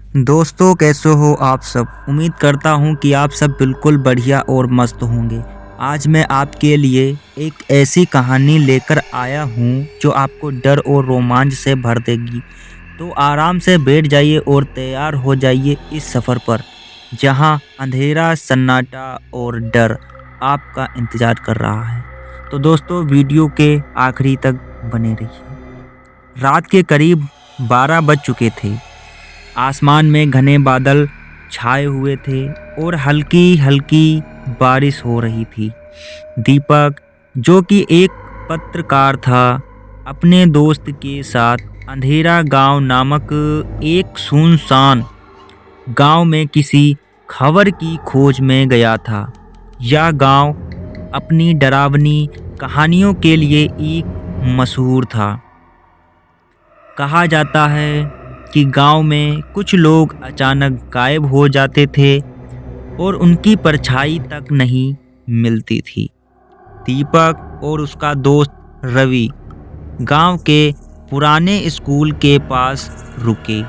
दोस्तों, कैसे हो आप सब। उम्मीद करता हूँ कि आप सब बिल्कुल बढ़िया और मस्त होंगे। आज मैं आपके लिए एक ऐसी कहानी लेकर आया हूँ जो आपको डर और रोमांच से भर देगी। तो आराम से बैठ जाइए और तैयार हो जाइए इस सफ़र पर, जहाँ अंधेरा, सन्नाटा और डर आपका इंतज़ार कर रहा है। तो दोस्तों, वीडियो के आखिरी तक बने रहिए। रात के करीब 12 बज चुके थे। आसमान में घने बादल छाए हुए थे और हल्की हल्की बारिश हो रही थी। दीपक, जो कि एक पत्रकार था, अपने दोस्त के साथ अंधेरा गांव नामक एक सुनसान गांव में किसी खबर की खोज में गया था। यह गांव अपनी डरावनी कहानियों के लिए एक मशहूर था। कहा जाता है कि गांव में कुछ लोग अचानक गायब हो जाते थे और उनकी परछाई तक नहीं मिलती थी। दीपक और उसका दोस्त रवि गांव के पुराने स्कूल के पास रुके।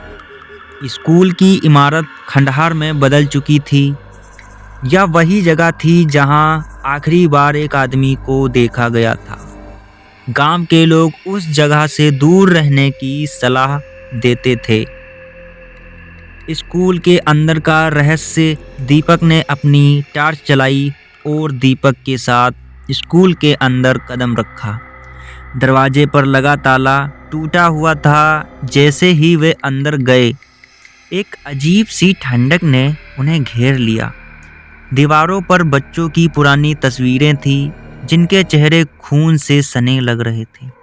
स्कूल की इमारत खंडहर में बदल चुकी थी। यह वही जगह थी जहां आखिरी बार एक आदमी को देखा गया था। गांव के लोग उस जगह से दूर रहने की सलाह देते थे। स्कूल के अंदर का रहस्य। दीपक ने अपनी टॉर्च चलाई और दीपक के साथ स्कूल के अंदर कदम रखा। दरवाजे पर लगा ताला टूटा हुआ था। जैसे ही वे अंदर गए, एक अजीब सी ठंडक ने उन्हें घेर लिया। दीवारों पर बच्चों की पुरानी तस्वीरें थीं, जिनके चेहरे खून से सने लग रहे थे।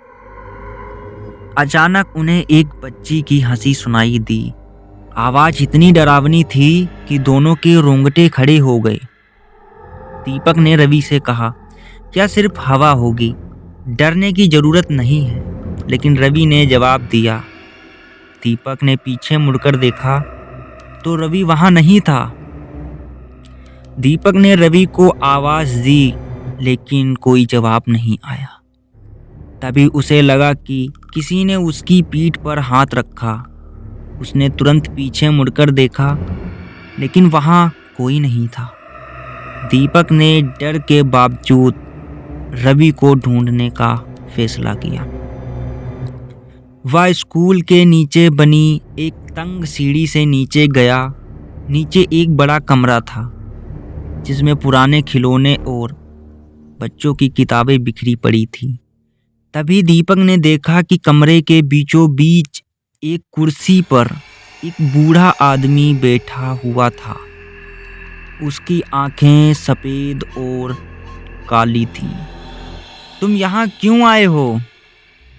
अचानक उन्हें एक बच्ची की हंसी सुनाई दी। आवाज इतनी डरावनी थी कि दोनों के रोंगटे खड़े हो गए। दीपक ने रवि से कहा, क्या सिर्फ हवा होगी? डरने की जरूरत नहीं है। लेकिन रवि ने जवाब दिया। दीपक ने पीछे मुड़कर देखा तो रवि वहां नहीं था। दीपक ने रवि को आवाज दी, लेकिन कोई जवाब नहीं आया। तभी उसे लगा कि किसी ने उसकी पीठ पर हाथ रखा। उसने तुरंत पीछे मुड़कर देखा, लेकिन वहां कोई नहीं था। दीपक ने डर के बावजूद रवि को ढूंढने का फैसला किया। वह स्कूल के नीचे बनी एक तंग सीढ़ी से नीचे गया। नीचे एक बड़ा कमरा था, जिसमें पुराने खिलौने और बच्चों की किताबें बिखरी पड़ी थी। तभी दीपक ने देखा कि कमरे के बीचों बीच एक कुर्सी पर एक बूढ़ा आदमी बैठा हुआ था। उसकी आंखें सफ़ेद और काली थी। तुम यहाँ क्यों आए हो?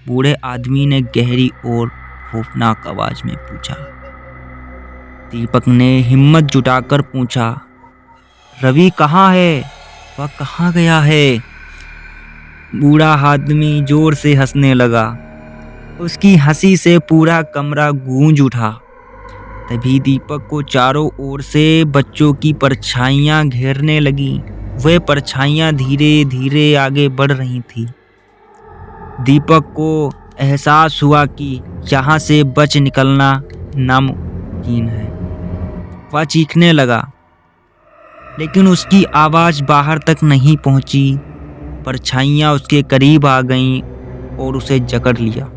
बूढ़े आदमी ने गहरी और खौफनाक आवाज में पूछा। दीपक ने हिम्मत जुटाकर पूछा, रवि कहाँ है? वह कहाँ गया है? बूढ़ा आदमी जोर से हंसने लगा। उसकी हंसी से पूरा कमरा गूंज उठा। तभी दीपक को चारों ओर से बच्चों की परछाइयां घेरने लगी। वे परछाइयां धीरे धीरे आगे बढ़ रही थी। दीपक को एहसास हुआ कि यहाँ से बच निकलना नामुमकिन है। वह चीखने लगा, लेकिन उसकी आवाज़ बाहर तक नहीं पहुंची। परछाइयाँ उसके करीब आ गईं और उसे जकड़ लिया।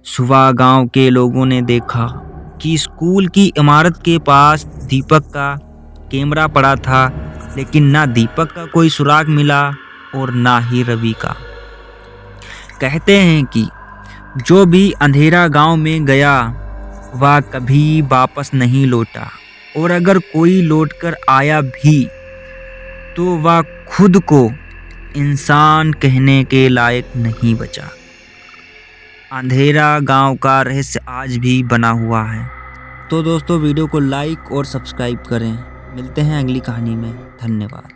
सुबह गांव के लोगों ने देखा कि स्कूल की इमारत के पास दीपक का कैमरा पड़ा था, लेकिन ना दीपक का कोई सुराग मिला और ना ही रवि का। कहते हैं कि जो भी अंधेरा गांव में गया, वह कभी वापस नहीं लौटा, और अगर कोई लौटकर आया भी तो वह खुद को इंसान कहने के लायक नहीं बचा। अंधेरा गांव का रहस्य आज भी बना हुआ है। तो दोस्तों, वीडियो को लाइक और सब्सक्राइब करें। मिलते हैं अगली कहानी में। धन्यवाद।